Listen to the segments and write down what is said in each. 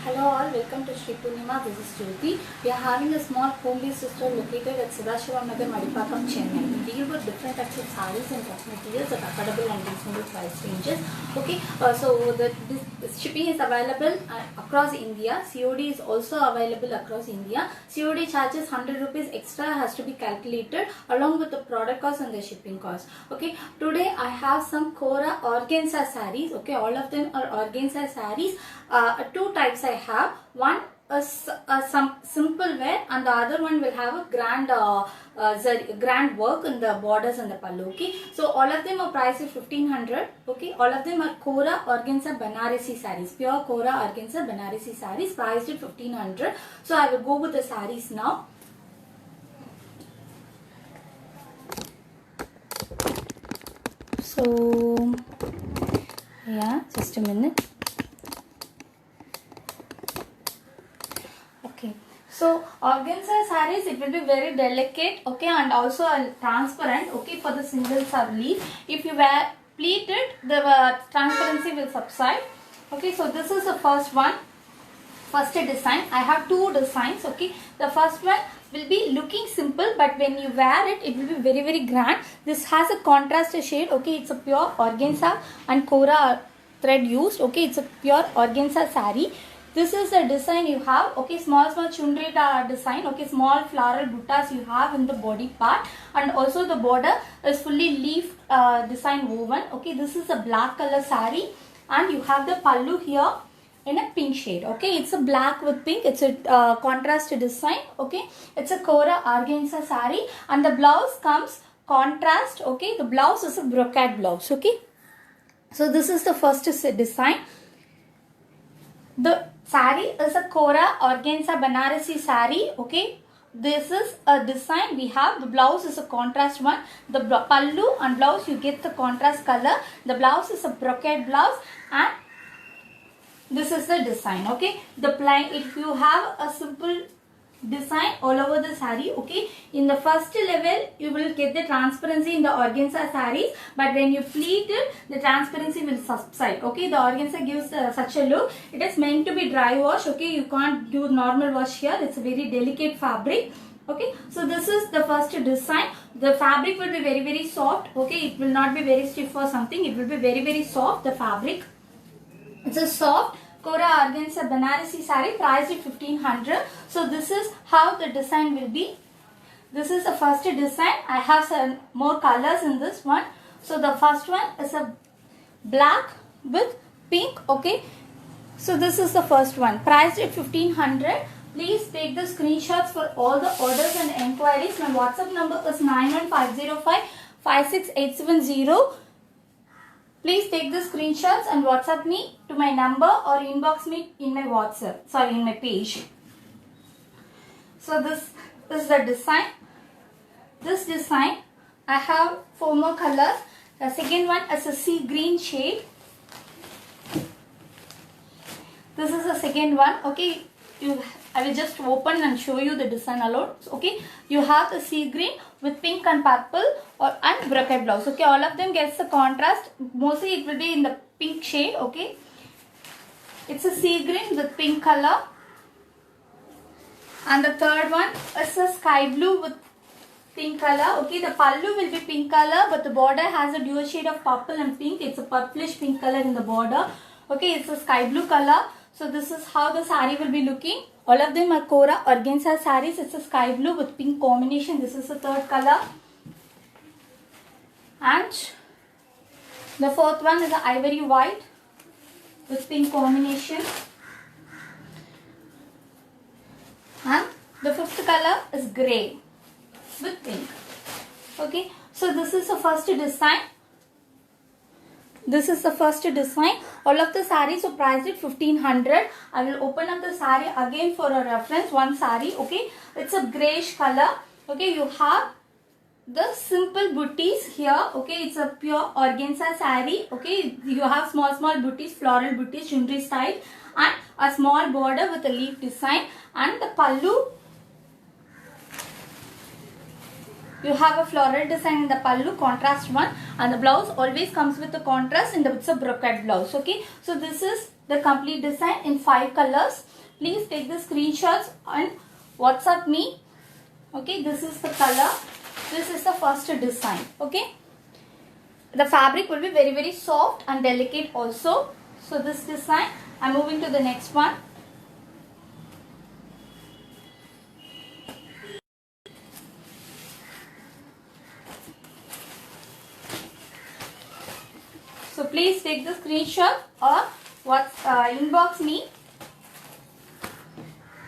Hello all, welcome to Sri Purnima. This is Jyoti. We are having a small home-based store located at Sadashivam Nagar, Madipakam, Chennai. We deal with different types of sarees and dress materials at affordable and reasonable price ranges. Okay, this shipping is available across India. COD is also available across India. COD charges 100 rupees extra has to be calculated along with the product cost and the shipping cost. Okay, today I have some Kora organza sarees. Okay, all of them are organza sarees. Two types I have. One is some simple wear and the other one will have a grand work in the borders and the pallu. Okay, so all of them are priced at 1500. Okay, all of them are Kora organza Banarasi sarees, pure Kora organza Banarasi sarees priced at 1500. So I will go with the sarees now. So yeah, just a minute. Okay, so organza sarees, it will be very delicate, okay, and also transparent, okay, for the single sleeve. If you wear pleated, the transparency will subside. Okay, so this is the first one, first design. I have two designs. Okay, the first one will be looking simple, but when you wear it, it will be very grand. This has a contrast shade. Okay, it's a pure organza and Kora thread used. Okay, it's a pure organza saree. This is the design you have. Okay, small chundri design. Okay, small floral buttas you have in the body part, and also the border is fully leaf design woven. Okay, this is a black color saree, and you have the pallu here in a pink shade. Okay, it's a black with pink. It's a contrast design. Okay, it's a Kora organza saree, and the blouse comes contrast. Okay, the blouse is a brocade blouse. Okay, so this is the first design. The saree is a Kora organza Banarasi saree. Okay, this is a design we have. The blouse is a contrast one. The pallu and blouse you get the contrast color. The blouse is a brocade blouse, and this is the design. Okay, the plain, if you have a simple design all over the saree, okay, in the first level you will get the transparency in the organza sarees, but when you pleat it, the transparency will subside. Okay, the organza gives such a look. It is meant to be dry wash. Okay, you can't do normal wash here. It's a very delicate fabric. Okay, so this is the first design. The fabric will be very soft. Okay, it will not be very stiff or something. It will be very soft, the fabric. It's a soft Kora organza Banarasi saree priced at 1500. So this is how the design will be. This is the first design. I have some more colors in this one. So the first one is a black with pink. Okay, so this is the first one priced at 1500. Please take the screenshots for all the orders and enquiries. My WhatsApp number is 91505 56870. Please take the screenshots and WhatsApp me to my number or inbox me in my WhatsApp, in my page. So this is the design. This design, I have 4 more colors. The second one is a sea green shade. This is the second one. Okay, I will just open and show you the design alone. Okay, you have the sea green with pink and purple and brocade blouse. Okay, all of them gets the contrast. Mostly it will be in the pink shade. Okay, it's a sea green with pink color. And the third one is a sky blue with pink color. Okay, the pallu will be pink color, but the border has a dual shade of purple and pink. It's a purplish pink color in the border. Okay, it's a sky blue color. So this is how the saree will be looking. All of them are Kora organza sarees. It's a sky blue with pink combination. This is the third color. And the fourth one is the ivory white with pink combination. And the fifth color is grey with pink. Okay, so this is the first design. This is the first design. All of the sarees are priced at 1500. I will open up the saree again for a reference. One saree. Okay, it's a greyish color. Okay, you have the simple booties here. Okay, it's a pure organza saree. Okay, you have small booties, floral booties, chundri style, and a small border with a leaf design. And the pallu you have a floral design in the pallu, contrast one, and the blouse always comes with the contrast and it's a brocade blouse. Okay, so this is the complete design in 5 colors. Please take the screenshots and WhatsApp me. Okay, this is the color. This is the first design. Okay, the fabric will be very soft and delicate also. So this design, I'm moving to the next one. So please take the screenshot or inbox me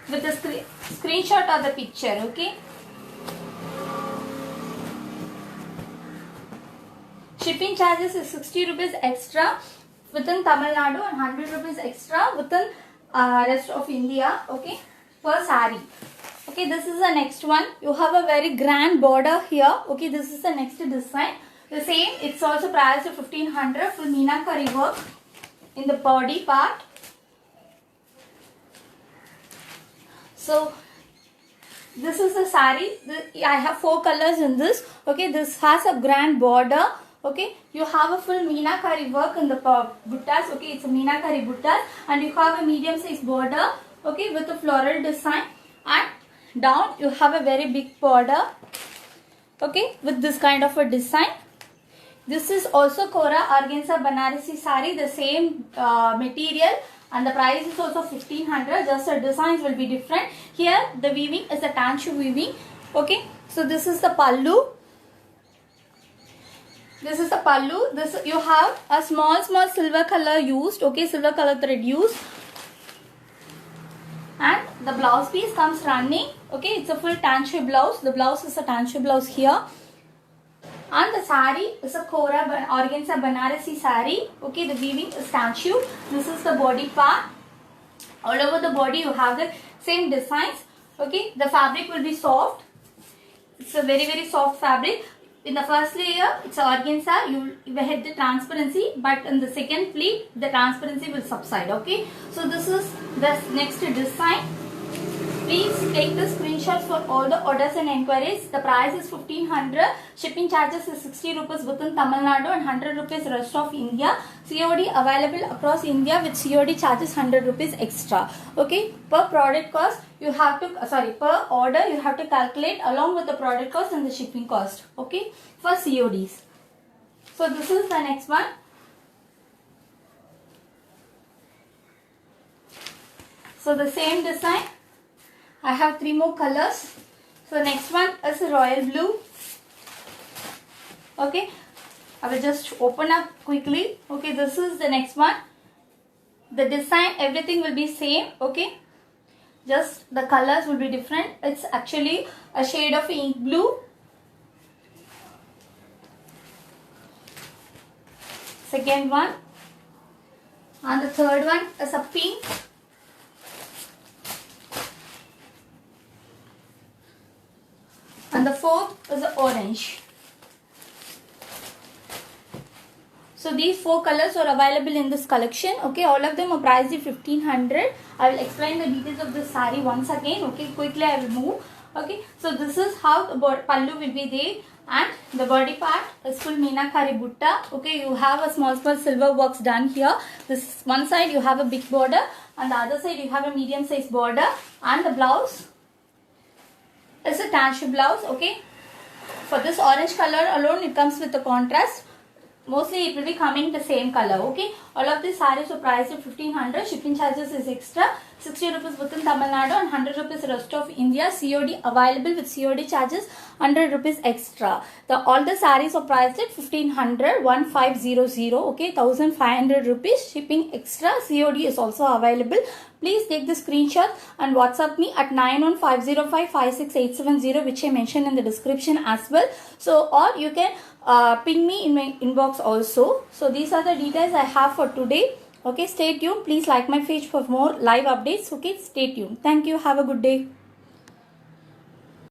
with the screenshot of the picture. Okay. Shipping charges is 60 rupees extra within Tamil Nadu and 100 rupees extra within rest of India. Okay, per saree. Okay, this is the next one. You have a very grand border here. Okay, this is the next design. The same, it's also priced at 1500, full meenakari work in the body part. So this is the saree. I have 4 colors in this. Okay, this has a grand border. Okay, you have a full meenakari work in the buttas. Okay, it's a meenakari buttas, and you have a medium size border. Okay, with a floral design, and down you have a very big border. Okay, with this kind of a design. This is also Kora Organza Banarasi saree, the same material, and the price is also 1500. Just the designs will be different. Here the weaving is a Tanchu weaving. Okay, so this is the pallu. This is the pallu. This you have a small silver color used. Okay, silver color thread used, and the blouse piece comes running. Okay, it's a full Tanchu blouse. The blouse is a Tanchu blouse here. And the saree is a Kora Organza Banarasi saree. Okay, the weaving is Tanchu. This is the body part. All over the body you have the same designs. Okay, the fabric will be soft. It's a very soft fabric. In the first layer, it's a organza. You will hit the transparency, but in the second pleat, the transparency will subside. Okay, so this is the next design. Please take the screenshots for all the orders and inquiries. The price is 1500. Shipping charges is 60 rupees within Tamil Nadu and 100 rupees rest of India. COD available across India with COD charges 100 rupees extra. Okay, per product cost you have to per order you have to calculate along with the product cost and the shipping cost. Okay, for CODs. So this is the next one. So the same design. I have 3 more colors. So next one is royal blue. Okay, I will just open up quickly. Okay, this is the next one. The design, everything will be same. Okay, just the colors will be different. It's actually a shade of ink blue. Second one, and the third one is a pink. And the fourth is orange. So these 4 colors are available in this collection. Okay, all of them are priced at 1500. I will explain the details of this saree once again. Okay, quickly I will move. Okay, so this is how the pallu will be there, and the body part is full meenakari butta. Okay, you have a small silver works done here. This one side you have a big border, and the other side you have a medium size border, and the blouse is a Tanchu blouse. Okay, for this orange color alone it comes with the contrast. Mostly it will be coming the same color. Okay, all of these sarees are priced at 1500. Shipping charges is extra, 60 rupees within Tamil Nadu and 100 rupees rest of India. COD available with COD charges 100 rupees extra. All the sarees are priced at 1500, 1500. Okay, 1500 rupees. Shipping extra. COD is also available. Please take the screenshot and WhatsApp me at 9150556870, which I mentioned in the description as well. So, or you can ping me in my inbox also. So these are the details I have for today. Okay, stay tuned. Please like my page for more live updates. Okay, stay tuned. Thank you. Have a good day.